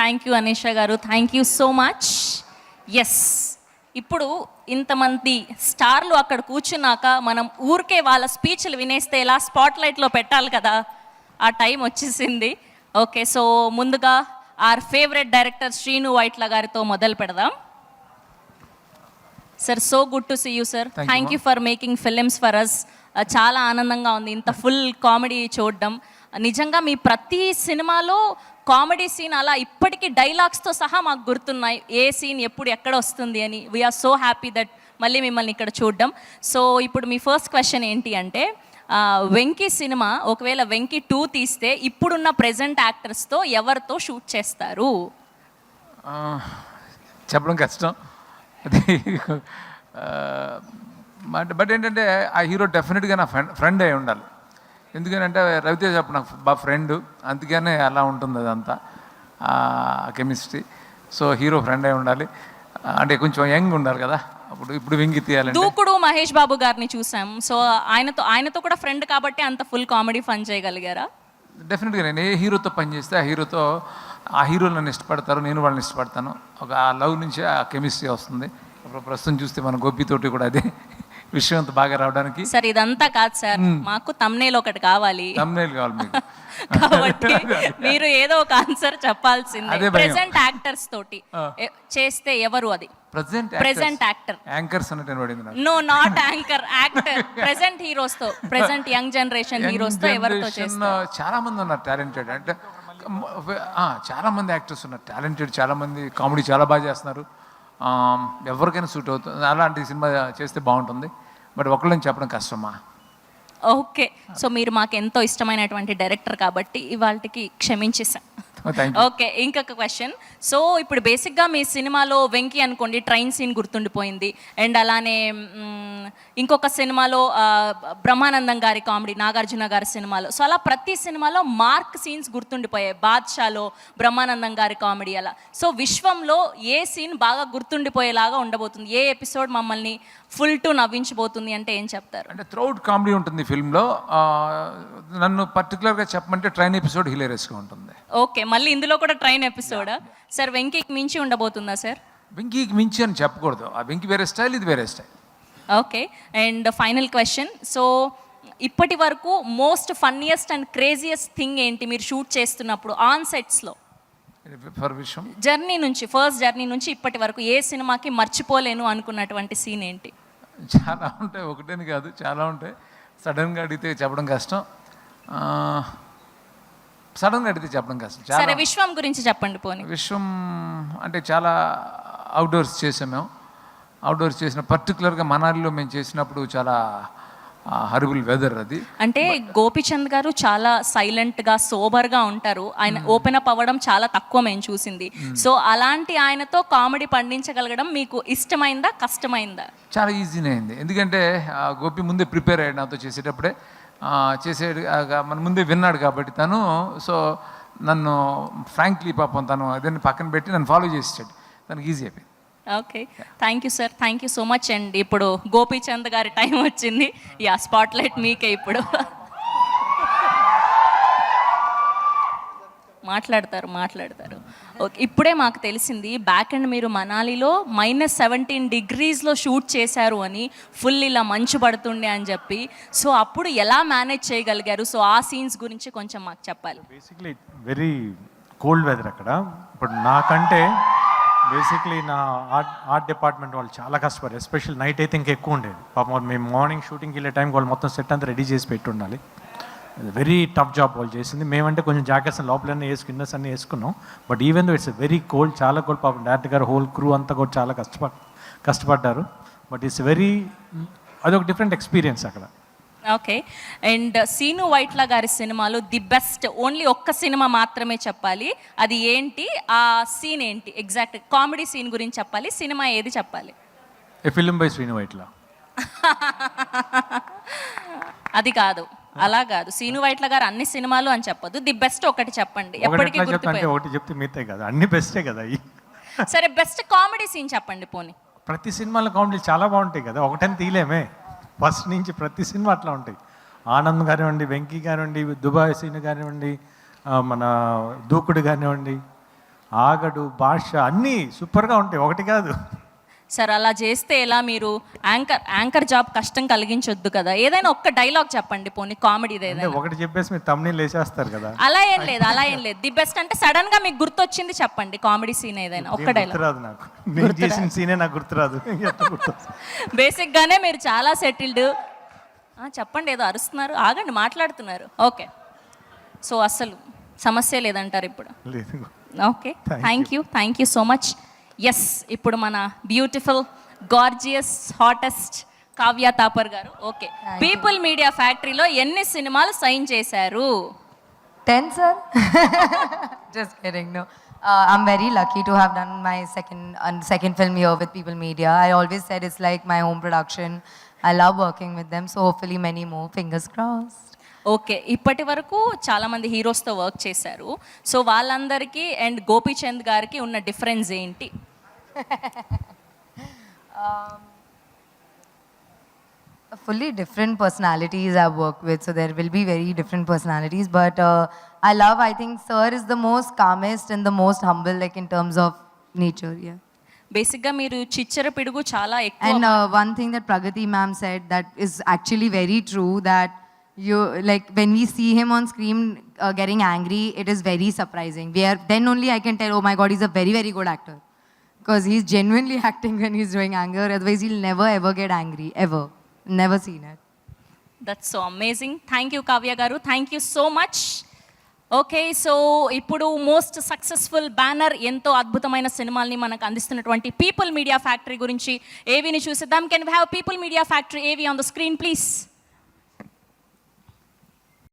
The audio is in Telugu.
థ్యాంక్ యూ అనీషా గారు, thank you so much. Yes, ఇప్పుడు ఇంతమంది స్టార్లు అక్కడ కూర్చున్నాక మనం ఊరికే వాళ్ళ స్పీచ్లు వినేస్తే ఇలా స్పాట్లైట్లో పెట్టాలి కదా, ఆ టైం వచ్చేసింది. ఓకే, సో ముందుగా our favourite director Sreenu Vaitla గారితో మొదలు పెడదాం. Sir, so good to see you sir. Thank you for making films for us. చాలా ఆనందంగా ఉంది ఇంత ఫుల్ కామెడీ చూడడం. నిజంగా మీ ప్రతి సినిమాలో కామెడీ సీన్ అలా ఇప్పటికీ డైలాగ్స్తో సహా మాకు గుర్తున్నాయి, ఏ సీన్ ఎప్పుడు ఎక్కడ వస్తుంది అని. వీఆర్ సో హ్యాపీ దట్ మళ్ళీ మిమ్మల్ని ఇక్కడ చూడడం. సో ఇప్పుడు మీ ఫస్ట్ క్వశ్చన్ ఏంటి అంటే, వెంకీ సినిమా ఒకవేళ వెంకీ 2 తీస్తే ఇప్పుడున్న ప్రెజెంట్ యాక్టర్స్తో ఎవరితో షూట్ చేస్తారు? చెప్పడం కష్టం అది. బట్ ఏంటంటే ఆ హీరో డెఫినెట్గా నా ఫ్రెండ్ అయి ఉండాలి. ఎందుకనంటే రవితేజ అప్పుడు నాకు బాగా ఫ్రెండ్, అందుకనే అలా ఉంటుంది అదంతా కెమిస్ట్రీ. సో హీరో ఫ్రెండ్ అయి ఉండాలి, అంటే కొంచెం యంగ్ ఉండాలి కదా. ఇప్పుడు వెంగి తీయాలి. దూకుడు మహేష్ బాబు గారిని చూసాం, సో ఆయనతో కూడా ఫ్రెండ్ కాబట్టి అంత ఫుల్ కామెడీ ఫన్ చేయగలిగారా? డెఫినెట్గా నేను ఏ హీరోతో పనిచేస్తే ఆ హీరోలు నన్ను ఇష్టపడతారు, నేను వాళ్ళని ఇష్టపడతాను. ఒక ఆ లవ్ నుంచి ఆ కెమిస్ట్రీ వస్తుంది. ఇప్పుడు ప్రస్తుతం చూస్తే మన గోపితోటి కూడా అదే విషయం అంత బాగా రావడానికి. సార్ ఇదంతా కాదు సార్, మాకు తమ్నేల్ ఒకటి కావాలి. తమ్నేల్ కావాలి మీకు కాబట్టి మీరు ఏదో ఒక ఆన్సర్ చెప్పాల్సిందే. ప్రెజెంట్ యాక్టర్స్ తోటి చేస్తే ఎవరు? అది ప్రెజెంట్ యాక్టర్. యాంకర్స్ అంటే no, not anchor, actor. Present heroes తో, ప్రెజెంట్ యంగ్ జనరేషన్ హీరోస్ తో ఎవరితో చేస్తారు? చాలా మంది ఉన్నారు టాలెంటెడ్, అంటే చాలా మంది యాక్టర్స్ ఉన్నారు టాలెంటెడ్, చాలా మంది కామెడీ చాలా బాగా చేస్తున్నారు. ఎవరికైనా సూట్ అవుతుంది, అలాంటి సినిమా చేస్తే బాగుంటుంది. బట్ ఒకళ్ళని చెప్పడం కష్టమా. ఓకే, సో మీరు మాకు ఎంతో ఇష్టమైనటువంటి డైరెక్టర్ కాబట్టి ఇవాళకి క్షమించేసాం. ఓకే, ఇంకొక క్వశ్చన్. సో ఇప్పుడు బేసిక్గా మీ సినిమాలో వెంకీ అనుకోండి ట్రైన్ సీన్ గుర్తుండిపోయింది, అండ్ అలానే ఇంకొక సినిమాలో బ్రహ్మానందం గారి కామెడీ, నాగార్జున గారి సినిమాలో. సో అలా ప్రతి సినిమాలో మార్క్ సీన్స్ గుర్తుండిపోయాయి. బాద్షాలో బ్రహ్మానందం గారి కామెడీ అలా. సో విశ్వంలో ఏ సీన్ బాగా గుర్తుండిపోయేలాగా ఉండబోతుంది? ఏ ఎపిసోడ్ మమ్మల్ని ఫుల్ టు నవ్వించబోతుంది అంటే ఏం చెప్తారు? అంటే త్రూఅవుట్ కామెడీ ఉంటుంది ఫిల్మ్లో. నన్ను పర్టికులర్గా చెప్పమంటే ట్రైన్ ఎపిసోడ్ హిలేరియస్గా ఉంటుంది. ఓకే, మళ్ళీ ఇందులో కూడా ట్రైన్ ఎపిసోడా సార్? వెంకీకి మించి ఉండబోతుందా సార్? వెంకీకి మించి అని చెప్పకూడదు, ఆ వెంకీ వేరే స్టైల్, ఇది వేరే style. Okay, and final question. So ఇప్పటి వరకు most funniest and craziest thing ఏంటి మీరు షూట్ చేస్తున్నప్పుడు ఆన్ సెట్స్లో? ఫర్ విషయం జర్నీ నుంచి, ఫస్ట్ జర్నీ నుంచి ఇప్పటి వరకు ఏ సినిమాకి మర్చిపోలేను అనుకున్నటువంటి సీన్ ఏంటి? చాలా ఉంటాయి, ఒకటేని కాదు, చాలా ఉంటాయి. సడన్గా అడిగితే చెప్పడం కష్టం. సరే, విశ్వం గురించి చెప్పండి పోనీ. విశ్వం అంటే చాలా అవుట్డోర్స్ చేసాం మేము. అవుట్డోర్స్ చేసిన పర్టికులర్గా మనాలిలో మేము చేసినప్పుడు చాలా హరిబుల్ వెదర్ అది. అంటే గోపిచంద్ గారు చాలా సైలెంట్గా సోబర్గా ఉంటారు, ఆయన ఓపెన్ అప్ అవ్వడం చాలా తక్కువ మేము చూసింది. సో అలాంటి ఆయనతో కామెడీ పండించగలగడం మీకు ఇష్టమైందా, కష్టమైందా? చాలా ఈజీనే అయింది, ఎందుకంటే గోపి ముందే ప్రిపేర్ అయ్యాడు నాతో చేసేటప్పుడే. మన ముందే విన్నాడు కాబట్టి తను. సో నన్ను ఫ్రాంక్లీ పాపం తను అదే పక్కన పెట్టి నన్ను ఫాలో చేసాడు, తనకి ఈజీ అయిపోయింది. Okay, thank you sir, thank you so much. And ఇప్పుడు గోపీచంద్ గారి టైం వచ్చింది. యా, స్పాట్లైట్ మీకే ఇప్పుడు. మాట్లాడతారు. ఓకే, ఇప్పుడే మాకు తెలిసింది బ్యాక్ అండ్ మీరు మనాలిలో -17 degreesలో షూట్ చేశారు అని, ఫుల్ ఇలా మంచు పడుతుండే అని చెప్పి. సో అప్పుడు ఎలా మేనేజ్ చేయగలిగారు? సో ఆ సీన్స్ గురించి కొంచెం మాకు చెప్పాలి. బేసిక్లీ వెరీ కోల్డ్ వెదర్ అక్కడ. ఇప్పుడు నాకంటే బేసిక్లీ నా ఆర్ట్ డిపార్ట్మెంట్ వాళ్ళు చాలా కష్టపడారు, ఎస్పెషల్ నైట్ అయితే ఇంకా ఎక్కువ ఉండేది. పాపం మేము మార్నింగ్ షూటింగ్కి వెళ్ళే టైంకి వాళ్ళు మొత్తం సెట్ అంతా రెడీ చేసి పెట్టి ఉండాలి. వెరీ టఫ్ జాబ్ వాళ్ళు చేసింది. మేమంటే కొంచెం జాకెట్స్ లోపలన్నీ ఇన్నర్స్ అన్నీ వేసుకున్నాం. But even though it's very cold, చాలా కోల్డ్. పాపం డైరెక్టర్ గారు, హోల్ క్రూ అంతా కూడా చాలా కష్టపడ్డారు. బట్ ఇట్స్ అదొక డిఫరెంట్ ఎక్స్పీరియన్స్ అక్కడ. ఓకే, అండ్ సీను వైట్ల గారి సినిమాలో ది బెస్ట్, ఓన్లీ ఒక్క సినిమా మాత్రమే చెప్పాలి, అది ఏంటి? ఆ సీన్ ఏంటి? ఎగ్జాక్ట్ కామెడీ సీన్ గురించి చెప్పాలి, సినిమా ఏది చెప్పాలి? A film by Srinu Vaitla. అది కాదు, అలా కాదు. సీను వైట్ల గారు అన్ని సినిమాలు అని చెప్పదు, ది బెస్ట్ ఒకటి చెప్పండి. ఎప్పటికీ ఒకటి చెప్తే మిగతాయి కదా, అన్ని బెస్టే కదా. సరే, బెస్ట్ కామెడీ సీన్ చెప్పండి పోనీ. ప్రతి సినిమాలో కామెడీలు చాలా బాగుంటాయి కదా, ఒకటని తీయలేమే. ఫస్ట్ నుంచి ప్రతి సినిమా అట్లా ఉంటాయి. ఆనంద్ కానివ్వండి, వెంకీ కానివ్వండి, దుబాయ్ సీన్ కానివ్వండి, మన దూకుడు కానివ్వండి, ఆగడు, భాష అన్నీ సూపర్గా ఉంటాయి, ఒకటి కాదు. సార్ అలా చేస్తే ఎలా? మీరు యాంకర్ జాబ్ కష్టం కలిగించొద్దు కదా. ఏదైనా ఒక్క డైలాగ్ చెప్పండి, పోనీ కామెడీది అంటే ఏదైనా. ఒకటి చెప్పేసి మీరు తమ్ముని లేచేస్తారు కదా. అలా ఏం లేదు. ది బెస్ట్ అంటే సడన్ గా మీకు గుర్తొచ్చింది చెప్పండి, కామెడీ సీన్ ఏదైనా ఒక్క డైలాగ్. గుర్తురాదు నాకు, నేను చేసిన సీనే నాకు గుర్తురాదు. బేసిక్ గానే మీరు చాలా సెటిల్డ్. చెప్పండి, ఏదో అరుస్తున్నారు, ఆగండి, మాట్లాడుతున్నారు. ఓకే, సో అస్సలు సమస్య లేదంటారు ఇప్పుడు. లేదు. Okay, thank you so much. Yes, ఇప్పుడు మన beautiful gorgeous hottest Kavya Thapar garu. Okay, people media ఫ్యాక్టరీలో ఎన్ని సినిమాలు సైన్ చేశారు? 10, sir. Just kidding. No, I'm very lucky to have done my second film here with People Media. I always said it's like my home production. I love working with them, so hopefully many more. Fingers crossed. Okay, ఇప్పటి వరకు చాలా మంది హీరోస్తో వర్క్ చేశారు. సో వాళ్ళందరికీ అండ్ గోపీచంద్ గారికి ఉన్న డిఫరెన్స్ ఏంటి? Fully different personalities I've worked with, so there will be very different personalities. But I think Sir is the most calmest and the most humble, like in terms of nature. Yeah. బేసిక్గా మీరు చిచ్చర పిడుగు చాలా ఎక్కువ. And one thing that Pragati ma'am said that is actually very true, that you like when we see him on screen getting angry, it is very surprising. Then only I can tell, oh my God, he's a very, very good actor, because he's genuinely acting when he's doing anger. Otherwise, he'll never ever get angry, ever. Never seen it. That's so amazing. Thank you Kavya garu, thank you so much. Okay, so ఇప్పుడు మోస్ట్ సక్సెస్ఫుల్ బ్యానర్, ఎంతో అద్భుతమైన సినిమాల్ని మనకు అందిస్తున్నటువంటి పీపుల్ మీడియా ఫ్యాక్టరీ గురించి ఏవీని చూసిద్దాం. Can we have People Media Factory AV on the screen please?